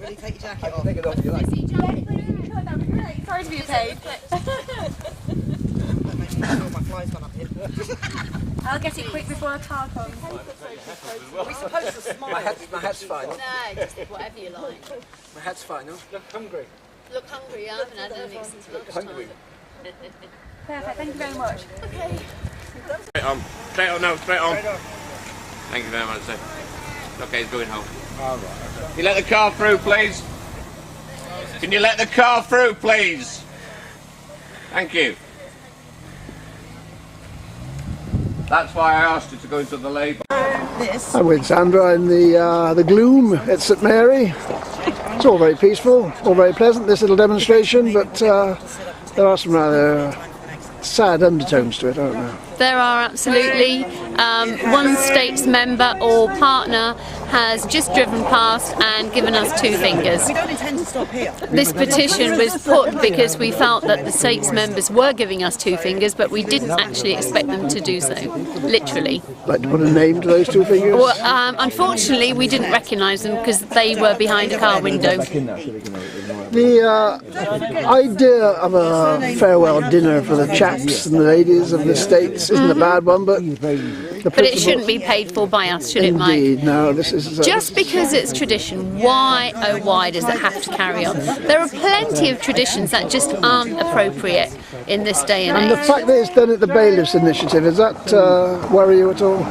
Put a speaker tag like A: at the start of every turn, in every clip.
A: Really take your jacket off.
B: Take it off if you like.
C: That would be great. Sorry to be a pain.
A: That makes me feel my fly's gone up here.
C: I'll get it quick before our car comes.
A: Are we supposed to smile?
B: My hat's fine.
D: No, just whatever you like.
B: My hat's fine, no?
E: Look hungry.
D: Look hungry, I haven't had anything since lunchtime.
B: Hungry.
C: Perfect, thank you very much.
D: Okay.
E: Straight on. Straight on now, straight on. Thank you very much, sir. Okay, he's going home.
B: All right.
E: Can you let the car through, please? Can you let the car through, please? Thank you. That's why I asked you to go into the Labour.
F: I'm with Sandra in the gloom at St Mary. It's all very peaceful, all very pleasant, this little demonstration, but there are some rather sad undertones to it, aren't there?
D: There are absolutely. One state's member or partner has just driven past and given us two fingers.
A: We don't intend to stop here.
D: This petition was put because we felt that the state's members were giving us two fingers, but we didn't actually expect them to do so, literally.
F: Like to put a name to those two fingers?
D: Well, unfortunately, we didn't recognise them because they were behind a car window.
F: The idea of a farewell dinner for the chaps and the ladies of the states isn't a bad one, but
D: it shouldn't be paid for by us, should it, Mike?
F: Indeed, no. This is
D: just because it's tradition. Why, oh why, does it have to carry on? There are plenty of traditions that just aren't appropriate in this day and age.
F: And the fact that it's done at the Bailiffs' Initiative, does that worry you at all?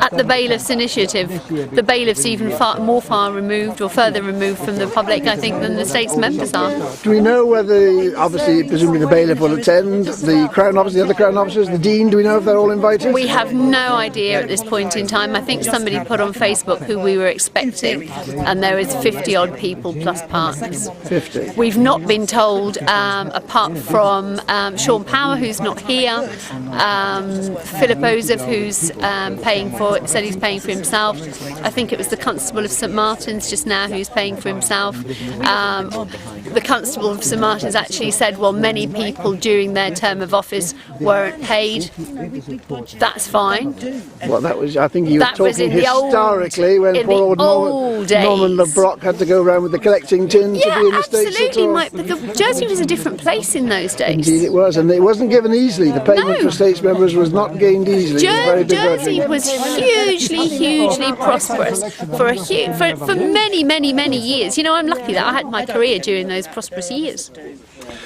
D: At the Bailiffs' Initiative, the bailiffs even far removed or further removed from the public, I think, than the state's members are.
F: Do we know whether, obviously, presumably the bailiff will attend, the Crown Officer, the other Crown Officers, the Dean, do we know if they're all invited?
D: We have no idea at this point in time. I think somebody put on Facebook who we were expecting, and there is 50 odd people plus partners.
F: 50.
D: We've not been told, apart from Sean Power, who's not here, Philip Ozef, who's said he's paying for himself. I think it was the Constable of St Martin's just now who's paying for himself. The Constable of St Martin's actually said, well, many people during their term of office weren't paid. That's fine.
F: Well, that was, I think he was talking historically when poor old Norman LeBrock had to go around with the collecting tin to be in the States.
D: Absolutely, Mike, but Jersey was a different place in those days.
F: Indeed it was, and it wasn't given easily. The payment for states members was not gained easily.
D: Jersey was hugely prosperous for many years. You know, I'm lucky that I had my career during those prosperous years.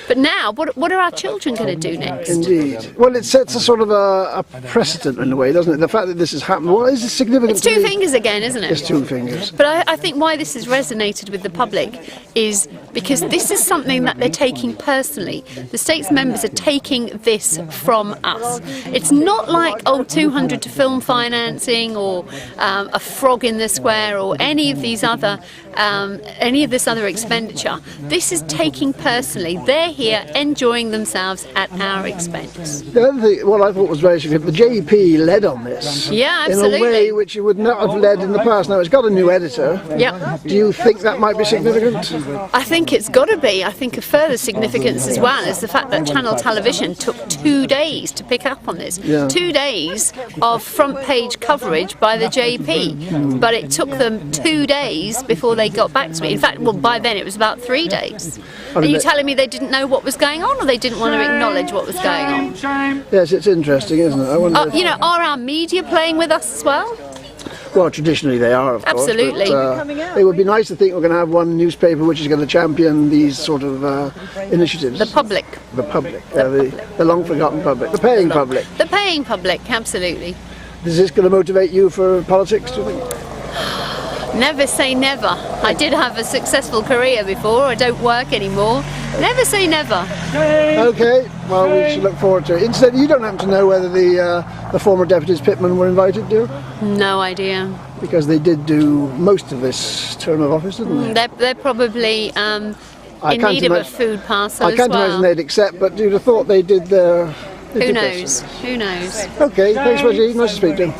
D: But now, what are our children going to do next?
F: Indeed. Well, it sets a sort of a precedent in a way, doesn't it? The fact that this has happened, what is significant?
D: It's two fingers again, isn't it?
F: It's two fingers.
D: But I think why this has resonated with the public is because this is something that they're taking personally. The state's members are taking this from us. It's not like, 200 to film financing or a frog in the square or any of this other expenditure. This is taking personally. They're here enjoying themselves at our expense.
F: The other thing, what I thought was very significant, the JP led on this.
D: Yeah, absolutely.
F: In a way which it would not have led in the past. Now, it's got a new editor.
D: Yeah.
F: Do you think that might be significant?
D: I think it's got to be. I think a further significance as well is the fact that Channel Television took 2 days to pick up on this. Yeah. 2 days of front page coverage by the JP. But it took them 2 days before they got back to me. In fact, well, by then it was about 3 days. Are you telling me they didn't know what was going on, or they didn't want to acknowledge what was going on?
F: Yes, it's interesting, isn't it? I wonder
D: are our media playing with us as well?
F: Well, traditionally they are, of course.
D: Absolutely.
F: It would be nice to think we're going to have one newspaper which is going to champion these sort of initiatives.
D: The public.
F: The public. The long-forgotten public. The paying public.
D: The paying public, absolutely.
F: Is this going to motivate you for politics, do you think?
D: Never say never. I did have a successful career before. I don't work anymore. Never say never.
F: Okay, well, we should look forward to it. Instead, you don't happen to know whether the former deputies Pittman were invited, do you?
D: No idea.
F: Because they did do most of this term of office, didn't they?
D: They're probably in need of a food parcel as well.
F: I can't imagine they'd accept, but you'd have thought they did their...
D: Who knows? Who knows?
F: Okay, thanks, Reggie. Nice to speak to you.